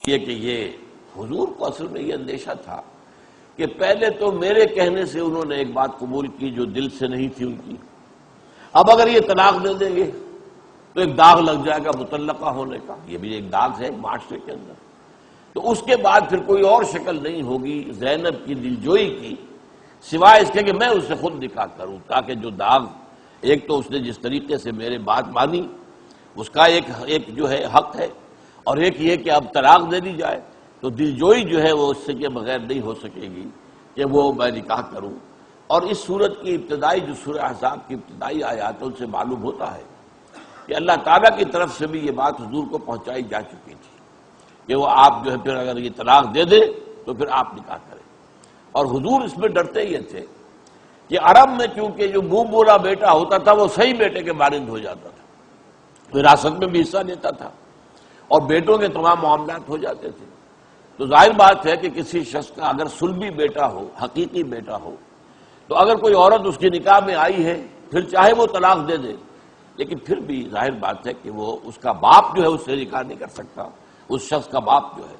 یہ کہ یہ حضور کو اصل میں یہ اندیشہ تھا کہ پہلے تو میرے کہنے سے انہوں نے ایک بات قبول کی جو دل سے نہیں تھی ان کی، اب اگر یہ طلاق دے دیں گے تو ایک داغ لگ جائے گا مطلقہ ہونے کا، یہ بھی ایک داغ ہے معاشرے کے اندر، تو اس کے بعد پھر کوئی اور شکل نہیں ہوگی زینب کی دلجوئی کی سوائے اس کے کہ میں اس سے خود نکاح کروں، تاکہ جو داغ، ایک تو اس نے جس طریقے سے میرے بات مانی اس کا ایک جو ہے حق ہے، اور ایک یہ کہ اب طلاق دے دی جائے تو دلجوئی جو ہے وہ اس سے کے بغیر نہیں ہو سکے گی کہ وہ میں نکاح کروں۔ اور اس صورت کی ابتدائی جو سورہ احزاب کی ابتدائی آیاتوں سے معلوم ہوتا ہے کہ اللہ تعالیٰ کی طرف سے بھی یہ بات حضور کو پہنچائی جا چکی تھی کہ وہ آپ جو ہے پھر اگر یہ طلاق دے دیں تو پھر آپ نکاح کریں، اور حضور اس میں ڈرتے یہ تھے کہ عرب میں چونکہ جو منہ بولا بیٹا ہوتا تھا وہ صحیح بیٹے کے مانند ہو جاتا تھا، وراثت میں بھی حصہ لیتا تھا اور بیٹوں کے تمام معاملات ہو جاتے تھے۔ تو ظاہر بات ہے کہ کسی شخص کا اگر سلبی بیٹا ہو، حقیقی بیٹا ہو، تو اگر کوئی عورت اس کی نکاح میں آئی ہے پھر چاہے وہ طلاق دے دے، لیکن پھر بھی ظاہر بات ہے کہ وہ اس کا باپ جو ہے اس سے نکاح نہیں کر سکتا، اس شخص کا باپ جو ہے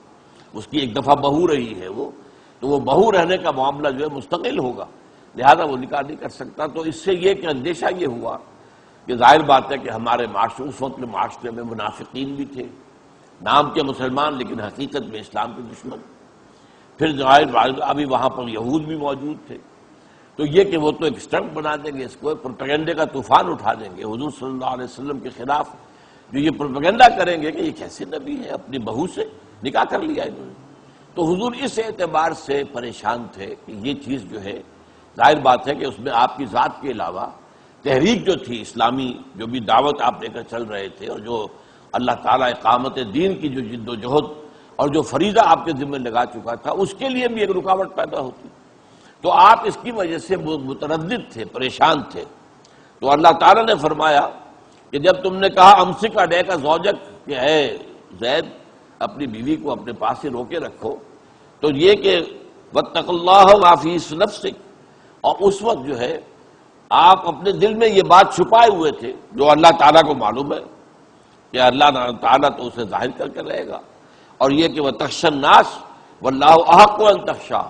اس کی ایک دفعہ بہو رہی ہے وہ، تو وہ بہو رہنے کا معاملہ جو ہے مستقل ہوگا، لہذا وہ نکاح نہیں کر سکتا۔ تو اس سے یہ کہ اندیشہ یہ ہوا کہ ظاہر بات ہے کہ ہمارے معاشرے، اس وقت معاشرے میں منافقین بھی تھے، نام کے مسلمان لیکن حقیقت میں اسلام کے دشمن، پھر ظاہر ابھی وہاں پر یہود بھی موجود تھے، تو یہ کہ وہ تو ایک اسٹنٹ بنا دیں گے، اس کو پروپیگنڈے کا طوفان اٹھا دیں گے حضور صلی اللہ علیہ وسلم کے خلاف، جو یہ پروپیگنڈا کریں گے کہ یہ کیسے نبی ہے، اپنی بہو سے نکاح کر لیا انہوں نے۔ تو حضور اس اعتبار سے پریشان تھے کہ یہ چیز جو ہے ظاہر بات ہے کہ اس میں آپ کی ذات کے علاوہ تحریک جو تھی اسلامی، جو بھی دعوت آپ لے کر چل رہے تھے، اور جو اللہ تعالیٰ اقامت دین کی جو جد و جہد اور جو فریضہ آپ کے ذمہ لگا چکا تھا، اس کے لیے بھی ایک رکاوٹ پیدا ہوتی، تو آپ اس کی وجہ سے متردد تھے، پریشان تھے۔ تو اللہ تعالیٰ نے فرمایا کہ جب تم نے کہا امسک علیک زوجک، کہ اے زید اپنی بیوی کو اپنے پاس سے روکے رکھو، تو یہ کہ واتق اللہ ما فی نفسک، اور اس وقت جو ہے آپ اپنے دل میں یہ بات چھپائے ہوئے تھے جو اللہ تعالیٰ کو معلوم ہے کہ اللہ تعالیٰ تو اسے ظاہر کر کے رہے گا، اور یہ کہ وتخشى الناس واللہ احق ان تخشاہ،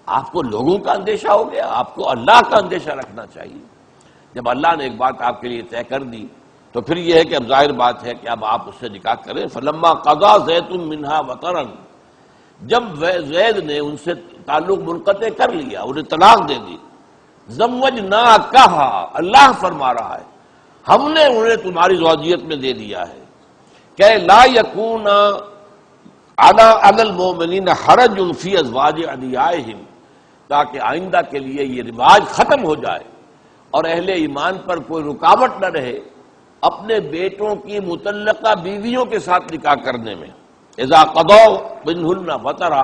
آپ کو لوگوں کا اندیشہ ہو گیا، آپ کو اللہ کا اندیشہ رکھنا چاہیے۔ جب اللہ نے ایک بات آپ کے لیے طے کر دی تو پھر یہ ہے کہ اب ظاہر بات ہے کہ اب آپ اس سے نکاح کریں۔ فلما قضى زید منہا وطرا، جب زید نے ان سے تعلق منقطع کر لیا، انہیں طلاق دے دی، زوجناکہا، اللہ فرما رہا ہے ہم نے انہیں تمہاری زوجیت میں دے دیا ہے کہ لا یکون علی المؤمنین حرج فی ازواج ادعیائہم، تاکہ آئندہ کے لیے یہ رواج ختم ہو جائے اور اہل ایمان پر کوئی رکاوٹ نہ رہے اپنے بیٹوں کی مطلقہ بیویوں کے ساتھ نکاح کرنے میں، اذا قضوا منہن وطرا،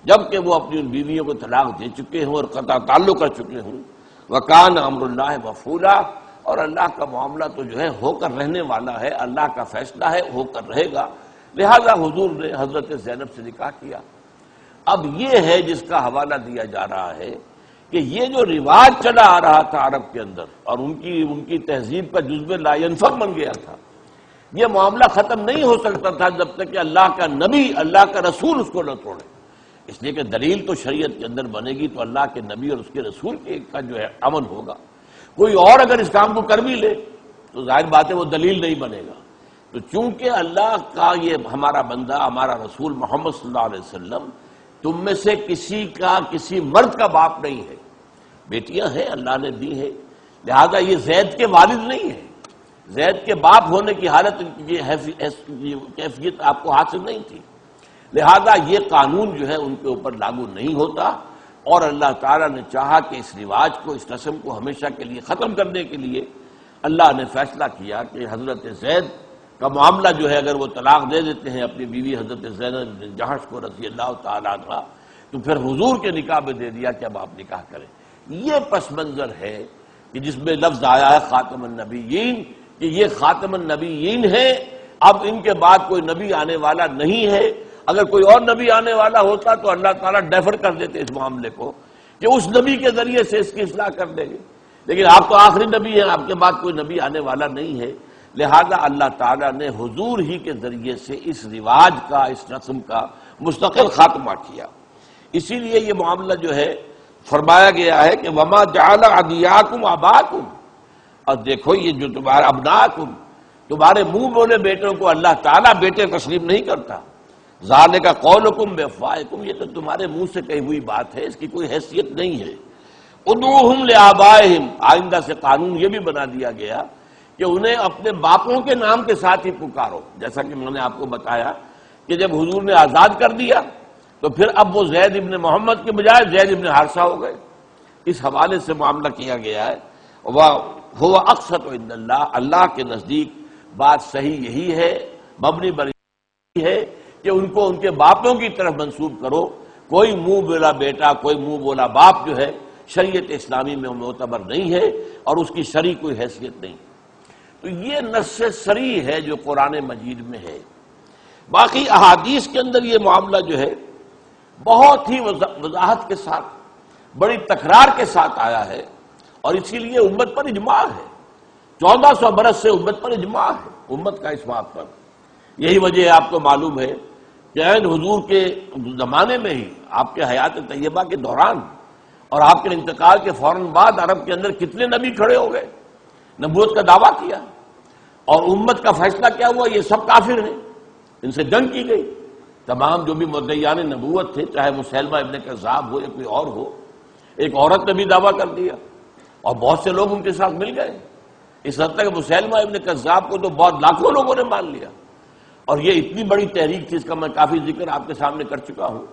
جبکہ وہ اپنی ان بیویوں کو طلاق دے چکے ہوں اور قطع تعلق کر چکے ہوں، وکان امر اللہ مفعولا، اور اللہ کا معاملہ تو جو ہے ہو کر رہنے والا ہے، اللہ کا فیصلہ ہے، ہو کر رہے گا، لہذا حضور نے حضرت زینب سے نکاح کیا۔ اب یہ ہے جس کا حوالہ دیا جا رہا ہے کہ یہ جو رواج چلا آ رہا تھا عرب کے اندر اور ان کی تہذیب کا جزو لا ینفک بن گیا تھا، یہ معاملہ ختم نہیں ہو سکتا تھا جب تک کہ اللہ کا نبی، اللہ کا رسول اس کو نہ توڑے، اس لیے کہ دلیل تو شریعت کے اندر بنے گی تو اللہ کے نبی اور اس کے رسول کا جو ہے امن ہوگا، کوئی اور اگر اس کام کو کر بھی لے تو ظاہر بات ہے وہ دلیل نہیں بنے گا۔ تو چونکہ اللہ کا یہ ہمارا بندہ، ہمارا رسول محمد صلی اللہ علیہ وسلم تم میں سے کسی کا، کسی مرد کا باپ نہیں ہے، بیٹیاں ہیں اللہ نے دی ہے، لہذا یہ زید کے والد نہیں ہے، زید کے باپ ہونے کی حالت کی کیفیت آپ کو حاصل نہیں تھی، لہذا یہ قانون جو ہے ان کے اوپر لاگو نہیں ہوتا، اور اللہ تعالیٰ نے چاہا کہ اس رواج کو، اس رسم کو ہمیشہ کے لیے ختم کرنے کے لیے اللہ نے فیصلہ کیا کہ حضرت زید کا معاملہ جو ہے اگر وہ طلاق دے دیتے ہیں اپنی بیوی حضرت زینب بن جحش کو رضی اللہ تعالیٰ عنہ، تو پھر حضور کے نکاح میں دے دیا کہ اب آپ نکاح کریں۔ یہ پس منظر ہے کہ جس میں لفظ آیا ہے خاتم النبیین، کہ یہ خاتم النبیین ہے، اب ان کے بعد کوئی نبی آنے والا نہیں ہے۔ اگر کوئی اور نبی آنے والا ہوتا تو اللہ تعالیٰ ڈیفر کر دیتے اس معاملے کو کہ اس نبی کے ذریعے سے اس کی اصلاح کر دیں گے، لیکن آپ تو آخری نبی ہیں، آپ کے بعد کوئی نبی آنے والا نہیں ہے، لہذا اللہ تعالیٰ نے حضور ہی کے ذریعے سے اس رواج کا، اس رسم کا مستقل خاتمہ کیا۔ اسی لیے یہ معاملہ جو ہے فرمایا گیا ہے کہ وما جعل ادعیاکم آباءکم، اور دیکھو یہ جو تمہارا ابناکم، تمہارے منہ بولے بیٹوں کو اللہ تعالیٰ بیٹے تسلیم نہیں کرتا۔ ذالک قولکم بافواہکم، یہ تو تمہارے منہ سے کہی ہوئی بات ہے، اس کی کوئی حیثیت نہیں ہے۔ ادعوہم لآبائہم، آئندہ سے قانون یہ بھی بنا دیا گیا کہ انہیں اپنے باپوں کے نام کے ساتھ ہی پکارو، جیسا کہ میں نے آپ کو بتایا کہ جب حضور نے آزاد کر دیا تو پھر اب وہ زید ابن محمد کے بجائے زید ابن حارثہ ہو گئے۔ اس حوالے سے معاملہ کیا گیا ہے۔ وَهُوَ أَقْسَطُ عِندَ اللَّهِ، اللہ کے نزدیک بات صحیح یہی ہے، مبنی بر یہی ہے کہ ان کو ان کے باپوں کی طرف منسوب کرو۔ کوئی منہ بولا بیٹا، کوئی منہ بولا باپ جو ہے شریعت اسلامی میں معتبر نہیں ہے اور اس کی شرعی کوئی حیثیت نہیں۔ تو یہ نص صریح ہے جو قرآن مجید میں ہے۔ باقی احادیث کے اندر یہ معاملہ جو ہے بہت ہی وضاحت کے ساتھ، بڑی تکرار کے ساتھ آیا ہے، اور اسی لیے امت پر اجماع ہے۔ 1400 برس سے امت پر اجماع ہے، امت کا اس بات پر۔ یہی وجہ ہے، آپ کو معلوم ہے کہ عین حضور کے زمانے میں ہی، آپ کے حیات طیبہ کے دوران اور آپ کے انتقال کے فوراً بعد عرب کے اندر کتنے نبی کھڑے ہو گئے، نبوت کا دعویٰ کیا، اور امت کا فیصلہ کیا ہوا؟ یہ سب کافر ہیں، ان سے جنگ کی گئی۔ تمام جو بھی مدعیان نبوت تھے، چاہے مسیلمہ ابن کذاب ہو یا کوئی اور ہو، ایک عورت نے بھی دعویٰ کر دیا اور بہت سے لوگ ان کے ساتھ مل گئے۔ اس حد تک مسیلمہ ابن کذاب کو تو بہت لاکھوں لوگوں نے مان لیا، اور یہ اتنی بڑی تحریک تھی، اس کا میں کافی ذکر آپ کے سامنے کر چکا ہوں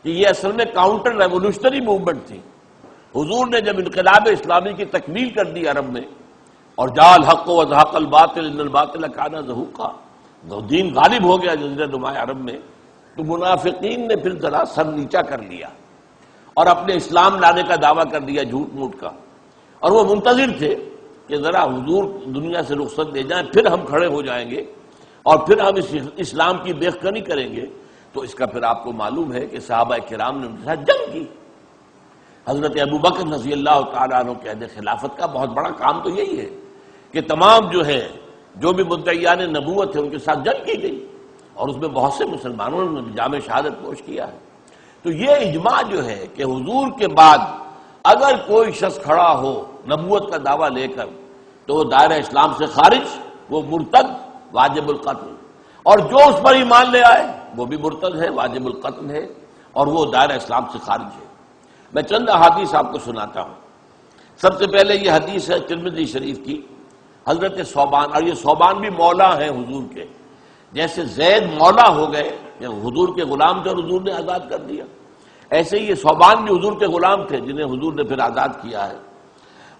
کہ یہ اصل میں کاؤنٹر ریولوشنری موومنٹ تھی۔ حضور نے جب انقلاب اسلامی کی تکمیل کر دی عرب میں، اور جاء الحق وزهق الباطل ان الباطل کان زہوقا، وہ دین غالب ہو گیا جزیرہ نماء عرب میں، تو منافقین نے پھر ذرا سر نیچا کر لیا اور اپنے اسلام لانے کا دعویٰ کر دیا جھوٹ موٹ کا، اور وہ منتظر تھے کہ ذرا حضور دنیا سے رخصت لے جائیں، پھر ہم کھڑے ہو جائیں گے اور پھر ہم اس اسلام کی بیخکنی کریں گے۔ تو اس کا پھر آپ کو معلوم ہے کہ صحابہ کرام نے ان کے ساتھ جنگ کی۔ حضرت ابوبکر رضی اللہ تعالیٰ عنہ کے عہد خلافت کا بہت بڑا کام تو یہی ہے کہ تمام جو بھی مدعیان نبوت تھے ان کے ساتھ جنگ کی گئی، اور اس میں بہت سے مسلمانوں نے جام شہادت پوش کیا ہے۔ تو یہ اجماع جو ہے کہ حضور کے بعد اگر کوئی شخص کھڑا ہو نبوت کا دعویٰ لے کر تو وہ دائرہ اسلام سے خارج، وہ مرتد، واجب القتل، اور جو اس پر ایمان لے آئے وہ بھی مرتد ہے، واجب القتل ہے، اور وہ دائرہ اسلام سے خارج ہے۔ میں چند احادیث آپ کو سناتا ہوں۔ سب سے پہلے یہ حدیث ہے ترمذی شریف کی، حضرت ثوبان، اور یہ ثوبان بھی مولا ہیں حضور کے، جیسے زید مولا ہو گئے کہ حضور کے غلام تھے اور حضور نے آزاد کر دیا، ایسے ہی یہ ثوبان بھی حضور کے غلام تھے جنہیں حضور نے پھر آزاد کیا ہے۔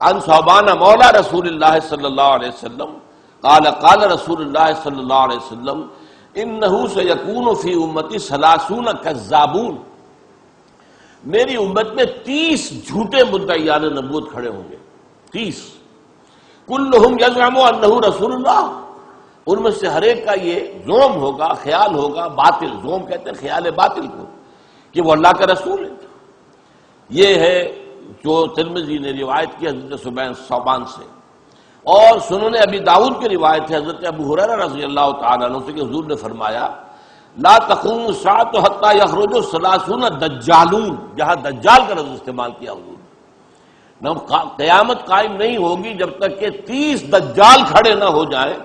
ان ثوبان مولا رسول اللہ صلی اللہ علیہ وسلم قال قال رسول اللہ صلی اللہ علیہ وسلم انہ سیکون فی امتی 30 کذابون، میری امت میں 30 جھوٹے مدعیان نبوت کھڑے ہوں گے، 30، کلہم یزعم انہ رسول اللہ، ان میں سے ہر ایک کا یہ زعم ہوگا، خیال ہوگا، باطل، زعم کہتے ہیں خیال باطل کو، کہ وہ اللہ کا رسول ہے۔ یہ ہے جو ترمذی نے روایت کی حضرت ثوبان سے، اور سنن ابی داؤد کی روایت ہے حضرت ابو ہریرہ رضی اللہ تعالیٰ عنہ سے کہ حضور نے فرمایا لا تقوم الساعة حتى يخرج 30 دجالون، جہاں دجال کا لفظ استعمال کیا حضور نے، قیامت قائم نہیں ہوگی جب تک کہ 30 دجال کھڑے نہ ہو جائیں،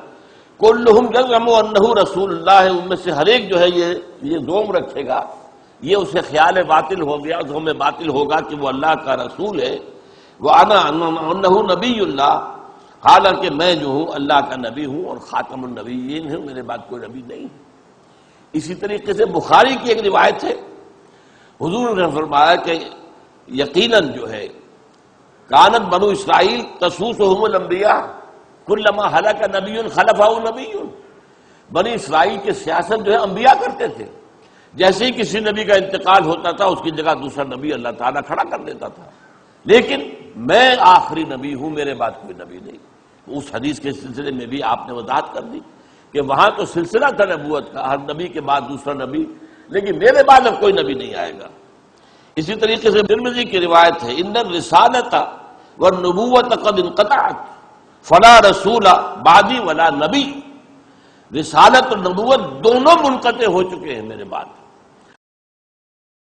کلہم یزعم انہ رسول اللہ، ان میں سے ہر ایک جو ہے یہ زعم رکھے گا، یہ اسے خیال باطل ہو گیا، زعم باطل ہوگا کہ وہ اللہ کا رسول ہے، وَأَنَا أَنَّهُ نَبِيُّ اللَّهِ، حالانکہ میں جو ہوں اللہ کا نبی ہوں اور خاتم النبیین ہوں، میرے بعد کوئی نبی نہیں ہے۔ اسی طریقے سے بخاری کی ایک روایت ہے، حضور نے فرمایا کہ یقیناً جو ہے کانت بنو اسرائیل تسوسهم الانبیاء کلما ہلک نبی خلفہ نبی، بنی اسرائیل کی سیاست جو ہے انبیاء کرتے تھے، جیسے ہی کسی نبی کا انتقال ہوتا تھا اس کی جگہ دوسرا نبی اللہ تعالیٰ کھڑا کر دیتا تھا، لیکن میں آخری نبی ہوں، میرے بعد کوئی نبی نہیں۔ اس حدیث کے سلسلے میں بھی آپ نے وضاحت کر دی کہ وہاں تو سلسلہ تھا نبوت کا، ہر نبی کے بعد دوسرا نبی، لیکن میرے بعد اب کوئی نبی نہیں آئے گا۔ اسی طریقے سے ترمذی کی روایت ہے ان الرسالۃ والنبوۃ قد انقطعت فلا رسول بعدی ولا نبی، رسالت اور نبوت دونوں منقطع ہو چکے ہیں میرے بعد۔